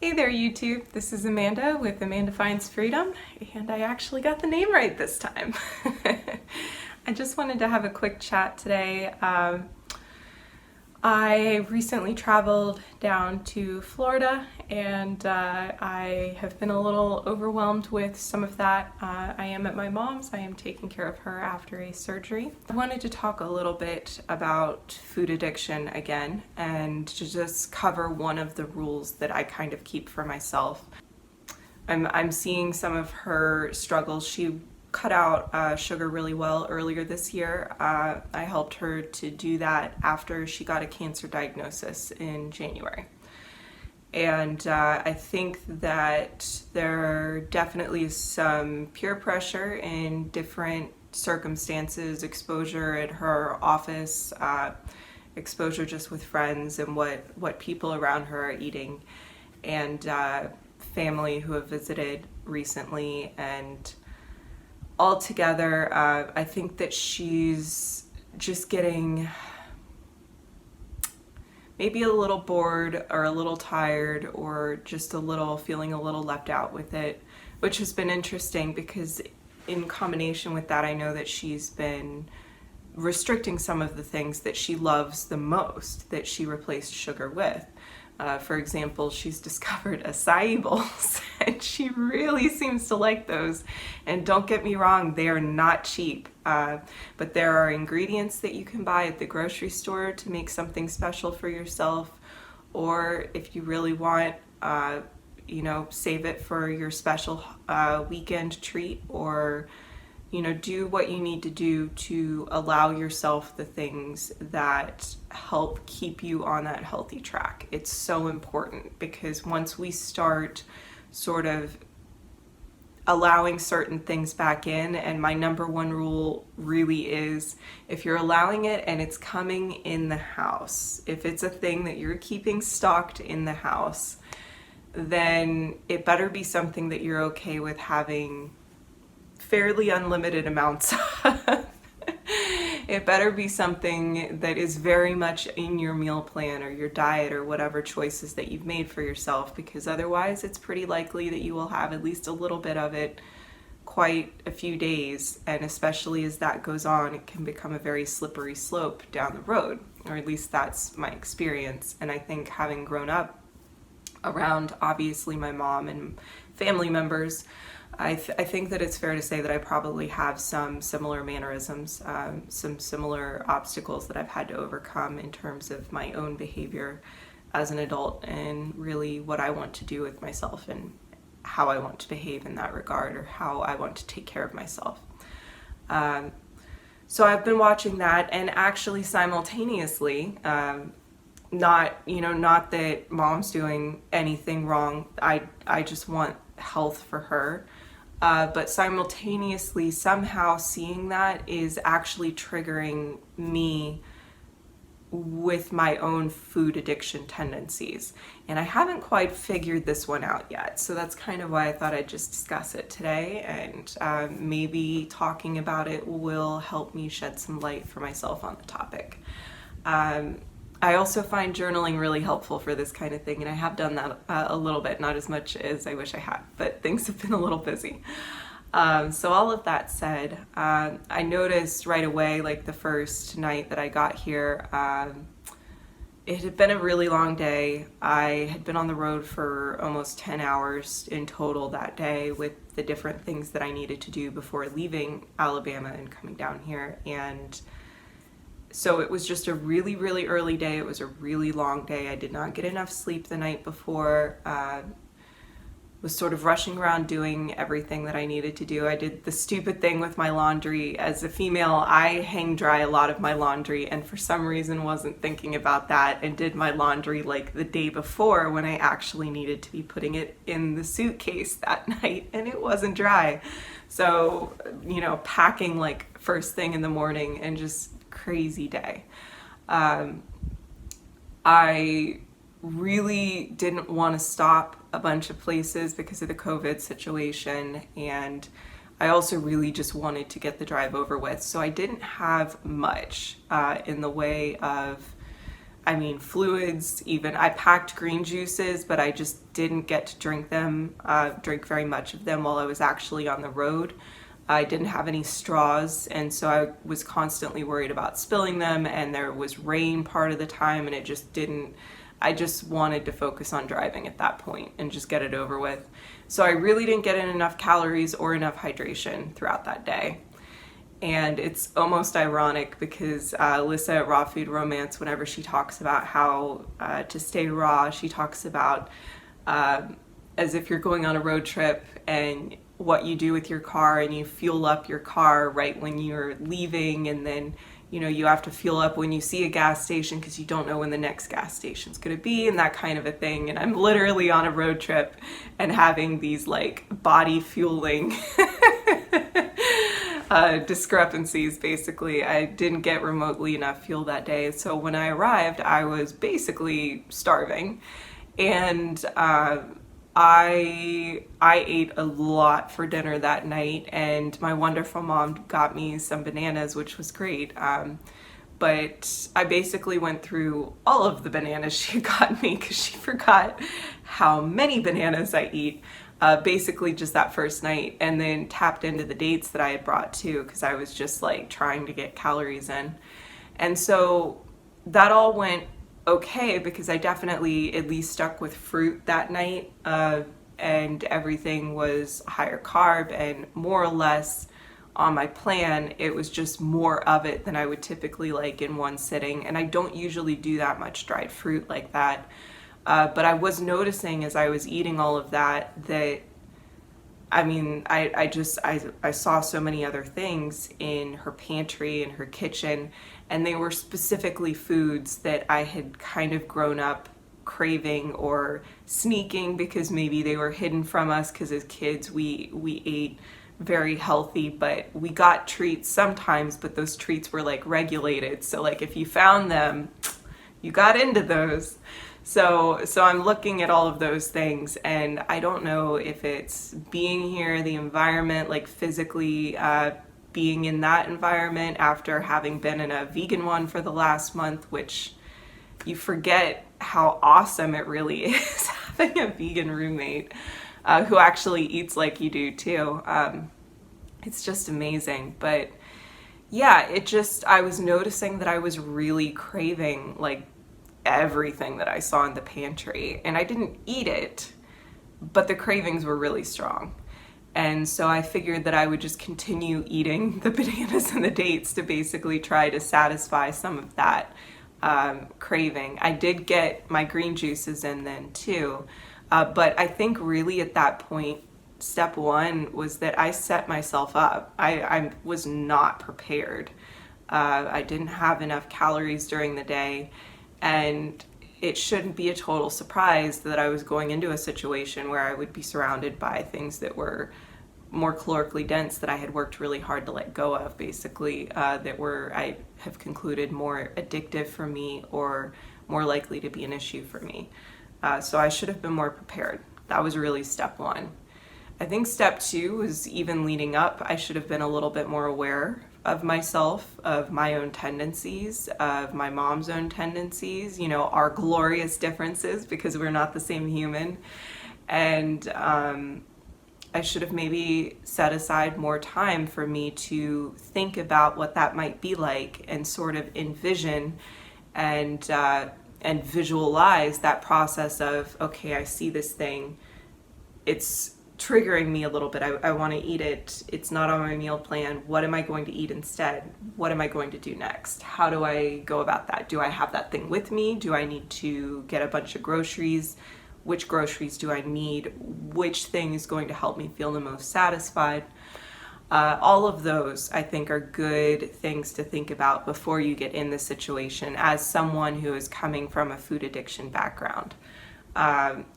Hey there YouTube, this is Amanda with Amanda Finds Freedom, and I actually got the name right this time. I just wanted to have a quick chat today. I recently traveled down to Florida and I have been a little overwhelmed with some of that. I am at my mom's. I am taking care of her after a surgery. I wanted to talk a little bit about food addiction again and to just cover one of the rules that I kind of keep for myself. I'm seeing some of her struggles. She cut out sugar really well earlier this year. I helped her to do that after she got a cancer diagnosis in January. And I think that there definitely is some peer pressure in different circumstances, exposure at her office, exposure just with friends and what people around her are eating, and family who have visited recently. And altogether, I think that she's just getting maybe a little bored or a little tired or just feeling a little left out with it, which has been interesting because in combination with that, I know that she's been restricting some of the things that she loves the most that she replaced sugar with. For example, she's discovered acai bowls and she really seems to like those. And don't get me wrong, they are not cheap, but there are ingredients that you can buy at the grocery store to make something special for yourself. Or if you really want, save it for your special weekend treat, or do what you need to do to allow yourself the things that help keep you on that healthy track. It's so important because once we start sort of allowing certain things back in, and my number one rule really is if you're allowing it and it's coming in the house, if it's a thing that you're keeping stocked in the house, then it better be something that you're okay with having fairly unlimited amounts of. It better be something that is very much in your meal plan or your diet or whatever choices that you've made for yourself, because otherwise it's pretty likely that you will have at least a little bit of it quite a few days, and especially as that goes on, it can become a very slippery slope down the road, or at least that's my experience. And I think having grown up around obviously my mom and family members, I think that it's fair to say that I probably have some similar mannerisms, some similar obstacles that I've had to overcome in terms of my own behavior as an adult and really what I want to do with myself and how I want to behave in that regard, or how I want to take care of myself. So I've been watching that, and actually simultaneously, not that mom's doing anything wrong. I just want health for her. But simultaneously, somehow seeing that is actually triggering me with my own food addiction tendencies. And I haven't quite figured this one out yet. So that's kind of why I thought I'd just discuss it today. And maybe talking about it will help me shed some light for myself on the topic. I also find journaling really helpful for this kind of thing, and I have done that a little bit, not as much as I wish I had, but things have been a little busy. So all of that said, I noticed right away, like the first night that I got here, it had been a really long day. I had been on the road for almost 10 hours in total that day with the different things that I needed to do before leaving Alabama and coming down here. And so it was just a really, really early day. It was a really long day. I did not get enough sleep the night before. Was sort of rushing around doing everything that I needed to do. I did the stupid thing with my laundry. As a female, I hang dry a lot of my laundry, and for some reason wasn't thinking about that and did my laundry like the day before when I actually needed to be putting it in the suitcase that night, and it wasn't dry. So, packing like first thing in the morning, and just crazy day. I really didn't want to stop a bunch of places because of the COVID situation, and I also really just wanted to get the drive over with. So I didn't have much in the way of I mean, fluids even. I packed green juices, but I just didn't get to drink them, drink very much of them while I was actually on the road. I didn't have any straws, and so I was constantly worried about spilling them, and there was rain part of the time, and it just didn't, I just wanted to focus on driving at that point and just get it over with. So I really didn't get in enough calories or enough hydration throughout that day. And it's almost ironic because Lissa at Raw Food Romance, whenever she talks about how to stay raw, she talks about as if you're going on a road trip and what you do with your car, and you fuel up your car right when you're leaving, and then you have to fuel up when you see a gas station because you don't know when the next gas station's going to be, and that kind of a thing. And I'm literally on a road trip and having these like body fueling discrepancies. Basically, I didn't get remotely enough fuel that day, so when I arrived I was basically starving. And I ate a lot for dinner that night, and my wonderful mom got me some bananas, which was great. But I basically went through all of the bananas she got me because she forgot how many bananas I eat, basically just that first night, and then tapped into the dates that I had brought too, because I was just like trying to get calories in. And so that all went okay because I definitely at least stuck with fruit that night, and everything was higher carb and more or less on my plan. It was just more of it than I would typically like in one sitting, and I don't usually do that much dried fruit like that. But I was noticing as I was eating all of that I mean, I saw so many other things in her pantry and her kitchen, and they were specifically foods that I had kind of grown up craving or sneaking because maybe they were hidden from us, because as kids we ate very healthy, but we got treats sometimes, but those treats were like regulated. So like if you found them, you got into those. So I'm looking at all of those things, and I don't know if it's being here, the environment, like physically being in that environment after having been in a vegan one for the last month, which you forget how awesome it really is having a vegan roommate who actually eats like you do too. It's just amazing. But yeah, I was noticing that I was really craving like everything that I saw in the pantry, and I didn't eat it, but the cravings were really strong. And so I figured that I would just continue eating the bananas and the dates to basically try to satisfy some of that craving. I did get my green juices in then too, but I think really at that point, step one was that I set myself up. I was not prepared. I didn't have enough calories during the day, and it shouldn't be a total surprise that I was going into a situation where I would be surrounded by things that were more calorically dense that I had worked really hard to let go of, basically, that were, I have concluded, more addictive for me or more likely to be an issue for me. So I should have been more prepared. That was really step one. I think step two was even leading up. I should have been a little bit more aware of myself, of my own tendencies, of my mom's own tendencies, our glorious differences because we're not the same human. And I should have maybe set aside more time for me to think about what that might be like and sort of envision and visualize that process of, okay, I see this thing, it's triggering me a little bit. I want to eat it. It's not on my meal plan. What am I going to eat instead? What am I going to do next? How do I go about that? Do I have that thing with me? Do I need to get a bunch of groceries? Which groceries do I need? Which thing is going to help me feel the most satisfied? All of those, I think, are good things to think about before you get in this situation as someone who is coming from a food addiction background.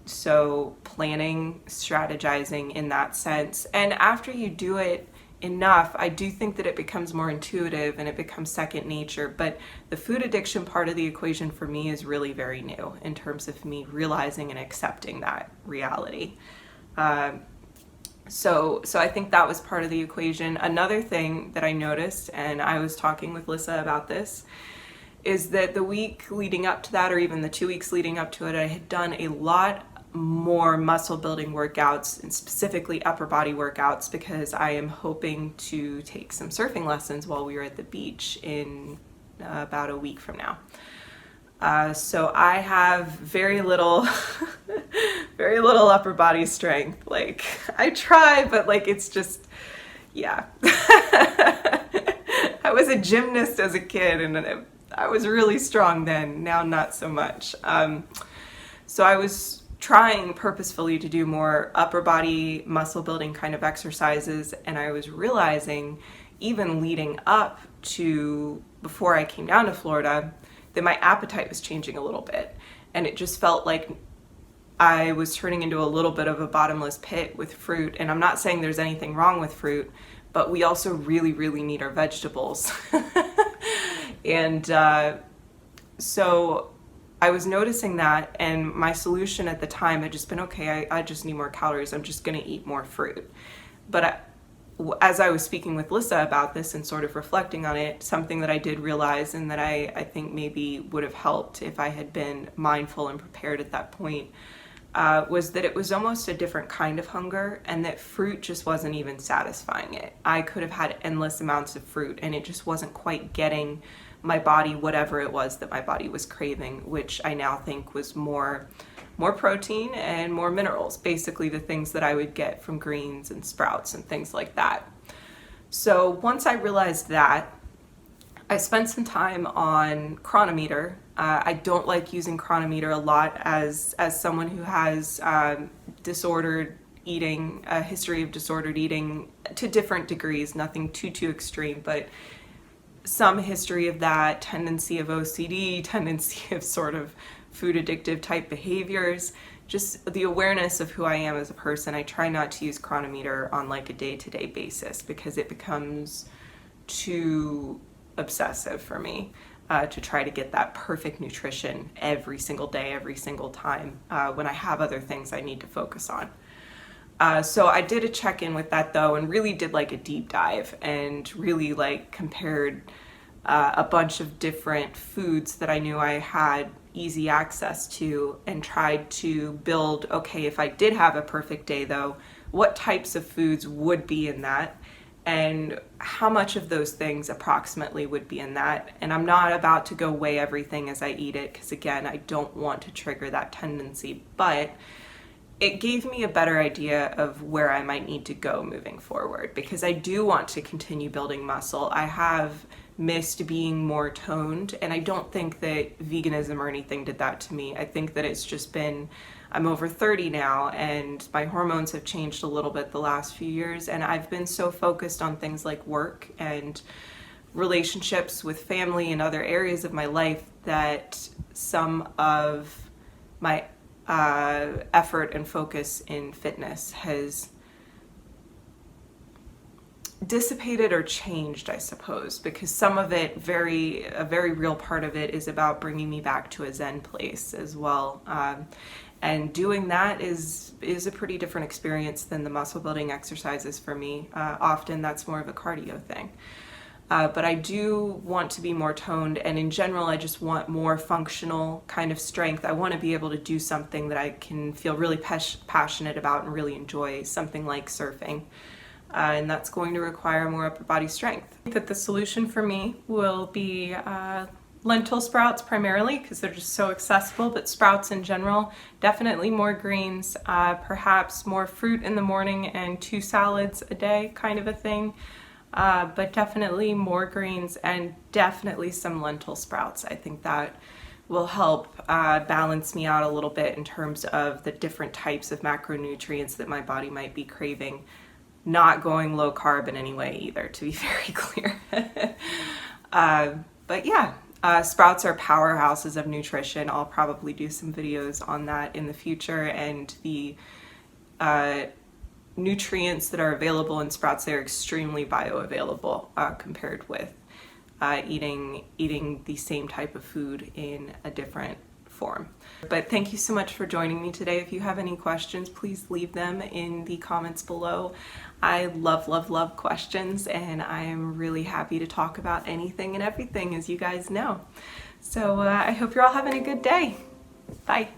So planning, strategizing in that sense. And after you do it enough, I do think that it becomes more intuitive and it becomes second nature. But the food addiction part of the equation for me is really very new in terms of me realizing and accepting that reality. So I think that was part of the equation. Another thing that I noticed, and I was talking with Lissa about this, is that the week leading up to that, or even the 2 weeks leading up to it, I had done a lot more muscle building workouts, and specifically upper body workouts, because I am hoping to take some surfing lessons while we are at the beach in about a week from now. So I have very little, very little upper body strength. Like, I try, but like, it's just, yeah. I was a gymnast as a kid, and I was really strong then, now not so much. So I was trying purposefully to do more upper body muscle building kind of exercises, and I was realizing, even leading up to before I came down to Florida, that my appetite was changing a little bit, and it just felt like I was turning into a little bit of a bottomless pit with fruit. And I'm not saying there's anything wrong with fruit, but we also really, really need our vegetables. And so I was noticing that, and my solution at the time had just been, okay, I just need more calories. I'm just going to eat more fruit. But as I was speaking with Lissa about this and sort of reflecting on it, something that I did realize, and that I think maybe would have helped if I had been mindful and prepared at that point, was that it was almost a different kind of hunger, and that fruit just wasn't even satisfying it. I could have had endless amounts of fruit, and it just wasn't quite getting my body whatever it was that my body was craving, which I now think was more protein and more minerals, basically the things that I would get from greens and sprouts and things like that. So once I realized that, I spent some time on Chronometer. I don't like using Chronometer a lot as someone who has disordered eating, a history of disordered eating to different degrees, nothing too extreme, but some history of that, tendency of OCD, tendency of sort of food addictive type behaviors, just the awareness of who I am as a person. I try not to use Chronometer on like a day-to-day basis, because it becomes too obsessive for me to try to get that perfect nutrition every single day, every single time, when I have other things I need to focus on. So I did a check-in with that though, and really did like a deep dive, and really like compared a bunch of different foods that I knew I had easy access to, and tried to build, okay, if I did have a perfect day though, what types of foods would be in that, and how much of those things approximately would be in that. And I'm not about to go weigh everything as I eat it, because again, I don't want to trigger that tendency, but it gave me a better idea of where I might need to go moving forward, because I do want to continue building muscle. I have missed being more toned, and I don't think that veganism or anything did that to me. I think that it's just been, I'm over 30 now, and my hormones have changed a little bit the last few years, and I've been so focused on things like work and relationships with family and other areas of my life that some of my effort and focus in fitness has dissipated or changed, I suppose, because some of it, a very real part of it, is about bringing me back to a Zen place as well. And doing that is a pretty different experience than the muscle building exercises for me. Often that's more of a cardio thing. But I do want to be more toned, and in general, I just want more functional kind of strength. I want to be able to do something that I can feel really passionate about and really enjoy, something like surfing. And that's going to require more upper body strength. I think that the solution for me will be lentil sprouts primarily, because they're just so accessible, but sprouts in general, definitely more greens, perhaps more fruit in the morning and 2 salads a day kind of a thing. But definitely more greens, and definitely some lentil sprouts. I think that will help balance me out a little bit in terms of the different types of macronutrients that my body might be craving. Not going low carb in any way either, to be very clear. But yeah, sprouts are powerhouses of nutrition. I'll probably do some videos on that in the future, and the nutrients that are available in sprouts, they're extremely bioavailable compared with eating the same type of food in a different form. But thank you so much for joining me today. If you have any questions, please leave them in the comments below. I love questions, and I am really happy to talk about anything and everything, as you guys know. So I hope you're all having a good day. Bye.